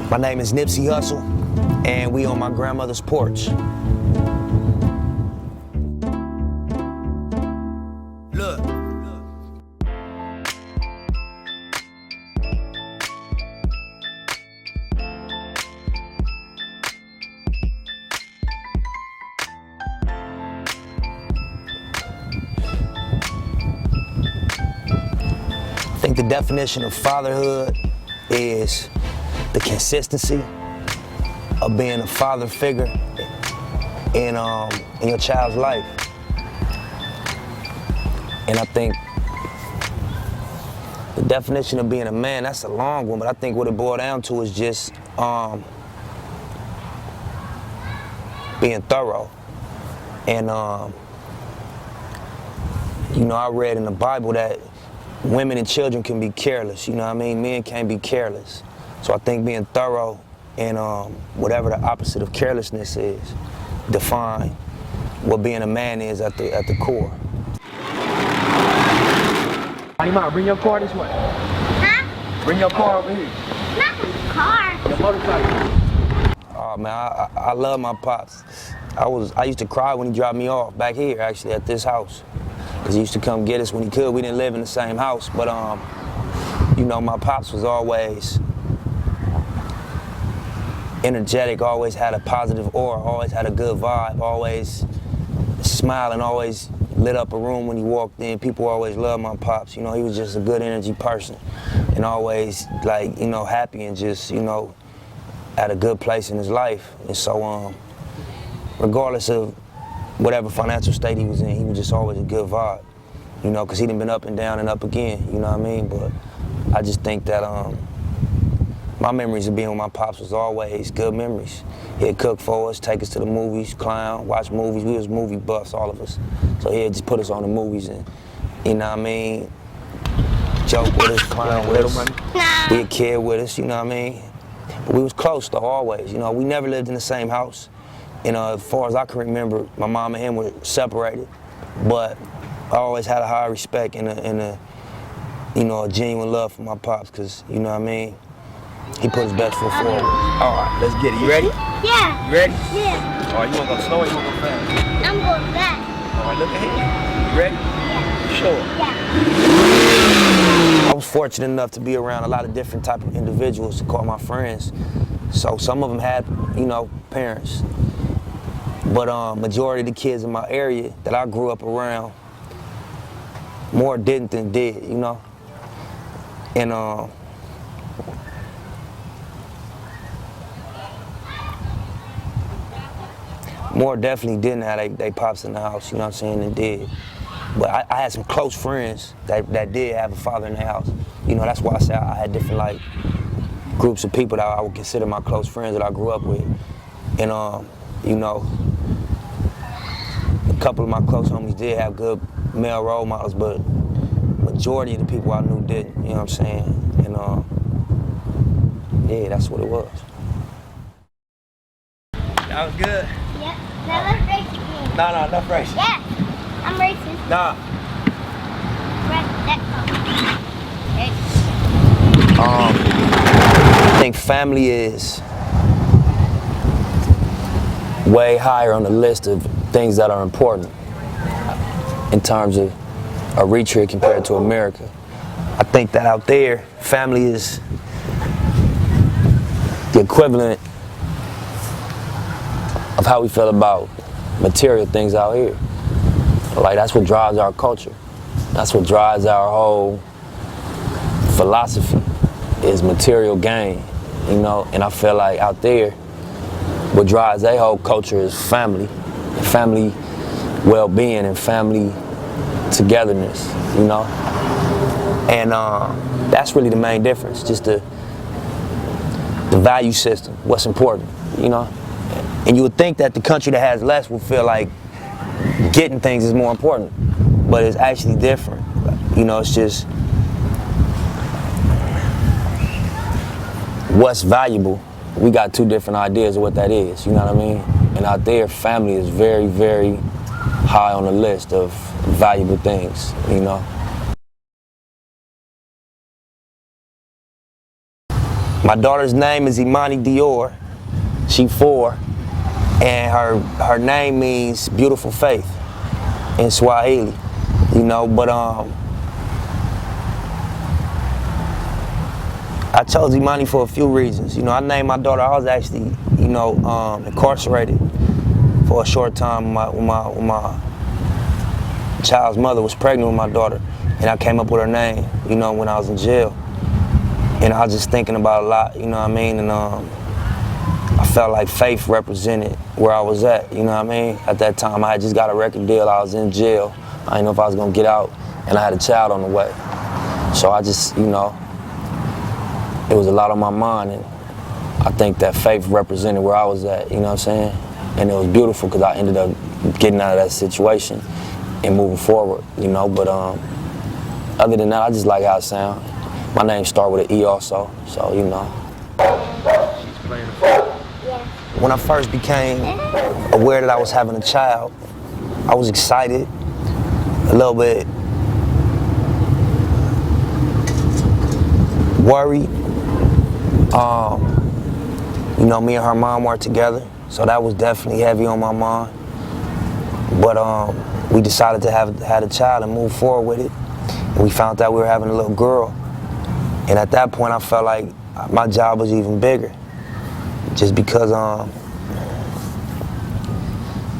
My name is Nipsey Hussle, and we on my grandmother's porch. Look. I think the definition of fatherhood is the consistency of being a father figure in your child's life. And I think the definition of being a man, that's a long one, but I think what it boiled down to is just being thorough. And you know, I read in the Bible that women and children can be careless, you know what I mean? Men can't be careless. So I think being thorough and whatever the opposite of carelessness is, define what being a man is at the core. Imani, bring your car this way. Huh? Bring your car over here. Not the car. Your motorcycle. Oh man, I love my pops. I used to cry when he dropped me off back here, actually, at this house. Because he used to come get us when he could. We didn't live in the same house, but you know, my pops was always energetic, always had a positive aura, always had a good vibe, always smiling, always lit up a room when he walked in. People always loved my pops. You know, he was just a good energy person and always, like, you know, happy and just, you know, at a good place in his life. And so, regardless of whatever financial state he was in, he was just always a good vibe, you know, because he done been up and down and up again, you know what I mean? But I just think that my memories of being with my pops was always good memories. He'd cook for us, take us to the movies, clown, watch movies. We was movie buffs, all of us. So he'd just put us on the movies and, you know what I mean, joke with us, clown with us, be a kid with us, you know what I mean? But we was close though, always. You know, we never lived in the same house. You know, as far as I can remember, my mom and him were separated, but I always had a high respect and a you know, a genuine love for my pops, because, you know what I mean, he put his best foot forward. All right, let's get it. You ready? Yeah. You ready? Yeah. All right, you want to go slow or you want to go fast? I'm going back. All right, look ahead. You ready? Yeah. Sure. Yeah. I was fortunate enough to be around a lot of different type of individuals to call my friends. So some of them had, you know, parents. But majority of the kids in my area that I grew up around, more didn't than did, you know? And more definitely didn't have they pops in the house, you know what I'm saying, than did. But I had some close friends that did have a father in the house. You know, that's why I say I had different, like, groups of people that I would consider my close friends that I grew up with. And you know, a couple of my close homies did have good male role models, but majority of the people I knew didn't, you know what I'm saying? And yeah, that's what it was. That was good. Yep. Now let's race again. No, enough racing. Yeah. I'm racing. Nah. I think family is way higher on the list of things that are important in terms of Eritrea compared to America. I think that out there, family is the equivalent of how we feel about material things out here. Like, that's what drives our culture. That's what drives our whole philosophy, is material gain, you know? And I feel like out there, what drives their whole culture is family well-being and family togetherness, you know? And that's really the main difference, just the value system, what's important, you know? And you would think that the country that has less will feel like getting things is more important, but it's actually different. You know, it's just what's valuable. We got two different ideas of what that is, you know what I mean? And out there, family is very, very high on the list of valuable things, you know? My daughter's name is Imani Dior. She 4, and her name means beautiful faith in Swahili, you know. But I chose Imani for a few reasons. You know, I named my daughter. I was actually, you know, incarcerated for a short time when my child's mother was pregnant with my daughter, and I came up with her name, you know, when I was in jail. And I was just thinking about a lot, you know what I mean? And I felt like faith represented where I was at, you know what I mean? At that time, I had just got a record deal. I was in jail. I didn't know if I was gonna get out, and I had a child on the way. So I just, you know, it was a lot on my mind, and I think that faith represented where I was at, you know what I'm saying? And it was beautiful because I ended up getting out of that situation and moving forward, you know. But other than that, I just like how it sounds. My name starts with an E also, so you know. She's playing the phone. Yeah. When I first became aware that I was having a child, I was excited, a little bit worried. You know, me and her mom weren't together, so that was definitely heavy on my mind. But we decided to have a child and move forward with it. And we found out we were having a little girl. And at that point, I felt like my job was even bigger, just because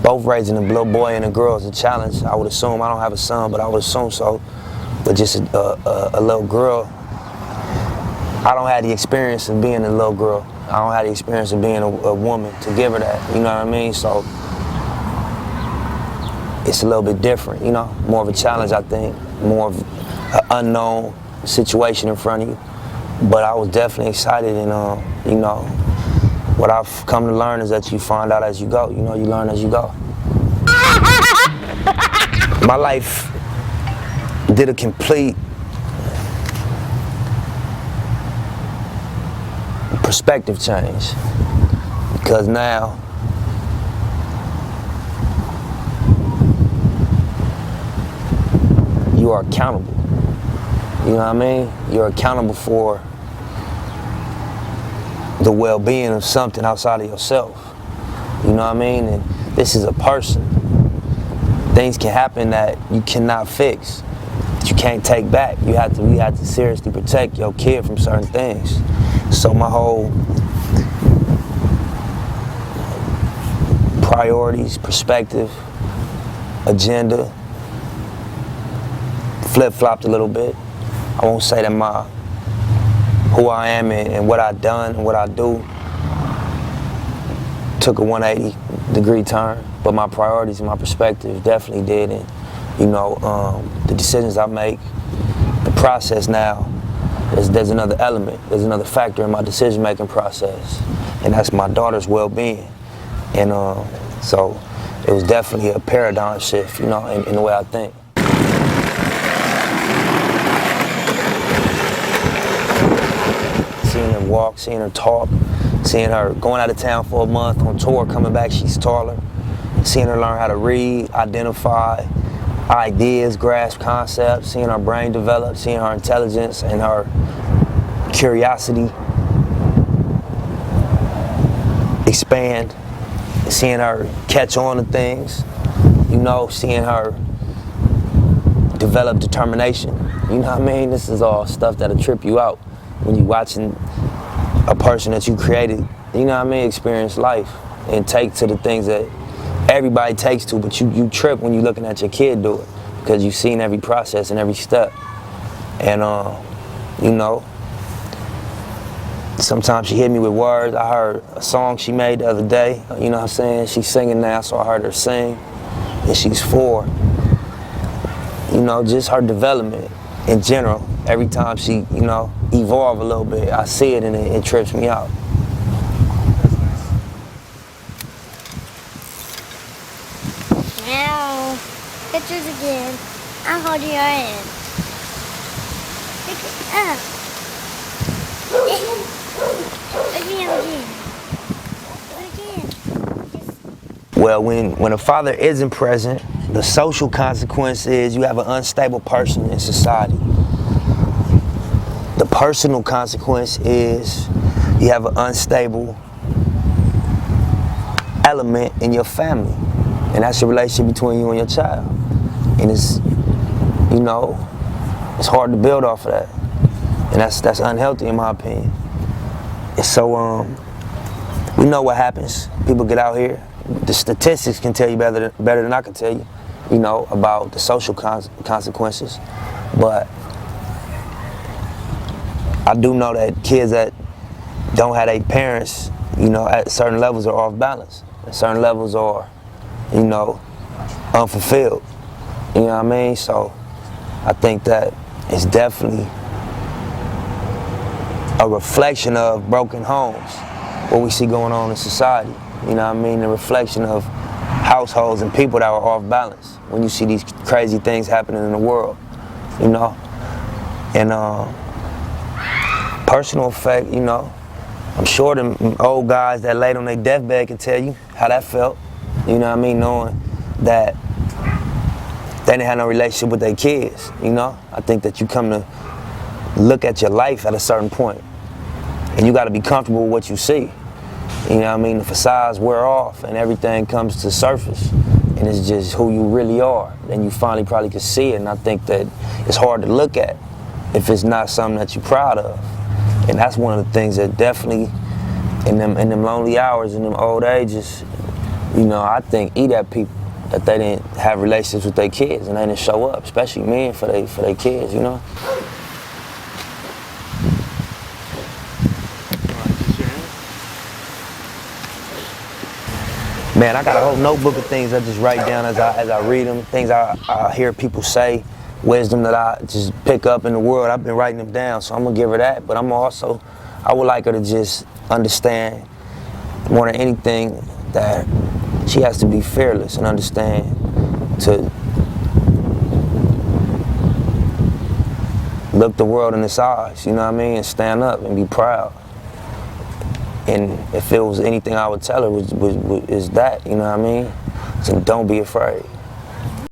both raising a little boy and a girl is a challenge. I would assume, I don't have a son, but I would assume so. But just a little girl, I don't have the experience of being a little girl. I don't have the experience of being a woman to give her that, you know what I mean? So it's a little bit different, you know, more of a challenge, I think, more of an unknown situation in front of you. But I was definitely excited, and you know, what I've come to learn is that you find out as you go, you know, you learn as you go. My life did a complete perspective change, because now you are accountable. You know what I mean? You're accountable for the well-being of something outside of yourself. You know what I mean? And this is a person. Things can happen that you cannot fix, that you can't take back. We have to seriously protect your kid from certain things. So my whole priorities, perspective, agenda flip-flopped a little bit. I won't say that who I am and what I've done and what I do took a 180-degree turn, but my priorities and my perspective definitely did. And you know, the decisions I make, the process now, there's another element, there's another factor in my decision-making process, and that's my daughter's well-being. And so it was definitely a paradigm shift, you know, in the way I think. Seeing her walk, seeing her talk, seeing her going out of town for a month on tour, coming back, she's taller. Seeing her learn how to read, identify ideas, grasp concepts, seeing her brain develop, seeing her intelligence and her curiosity expand, seeing her catch on to things, you know, seeing her develop determination. You know what I mean? This is all stuff that'll trip you out when you're watching a person that you created, you know what I mean, experience life and take to the things that everybody takes to, but you trip when you're looking at your kid do it, because you've seen every process and every step. And you know, sometimes she hit me with words. I heard a song she made the other day, you know what I'm saying? She's singing now, so I heard her sing, and she's 4. You know, just her development in general, every time she, you know, evolve a little bit, I see it and it trips me out. Now, pictures again. I'm holding your hand. Pick it up. Look again. Well, when a father isn't present, the social consequence is you have an unstable person in society. The personal consequence is you have an unstable element in your family, and that's the relationship between you and your child. And it's, you know, it's hard to build off of that, and that's unhealthy in my opinion. And so we know what happens. People get out here. The statistics can tell you better than I can tell you, you know, about the social consequences. But I do know that kids that don't have their parents, you know, at certain levels are off balance. At certain levels are, you know, unfulfilled. You know what I mean? So I think that it's definitely a reflection of broken homes, what we see going on in society. You know what I mean? The reflection of households and people that are off balance when you see these crazy things happening in the world, you know? And personal effect, you know, I'm sure them old guys that laid on their deathbed can tell you how that felt, you know what I mean? Knowing that they didn't have no relationship with their kids, you know? I think that you come to look at your life at a certain point, and you gotta be comfortable with what you see. You know what I mean? The facades wear off and everything comes to the surface, and it's just who you really are. Then you finally probably can see it, and I think that it's hard to look at if it's not something that you're proud of. And that's one of the things that definitely, in them lonely hours, in them old ages, you know, I think eat at people, that they didn't have relationships with their kids and they didn't show up, especially men for their kids, you know? Man, I got a whole notebook of things I just write down as I read them, things I hear people say, wisdom that I just pick up in the world. I've been writing them down, so I'm gonna give her that, but I would like her to just understand more than anything that she has to be fearless and understand to look the world in its eyes, you know what I mean, and stand up and be proud. And if it was anything I would tell her is that, you know what I mean? So don't be afraid.